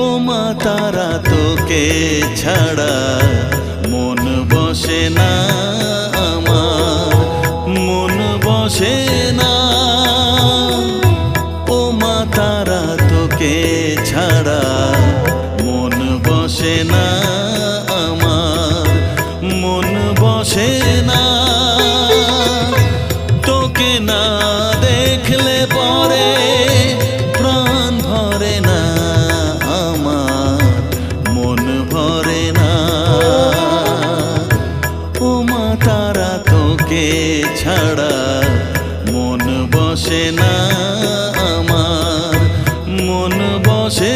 ও মা তারা তোকে ছাড়া মন বসে না আমার, মন বসে না। ও মা তারা তোকে ছাড়া মন বসে না আমার, মন বসে না। তোকে না দেখলে পরে প্রাণ ভরে না আমার, মন ভরে না। ও মা তারা তোকে ছাড়া মন বসে না আমার, মন বসে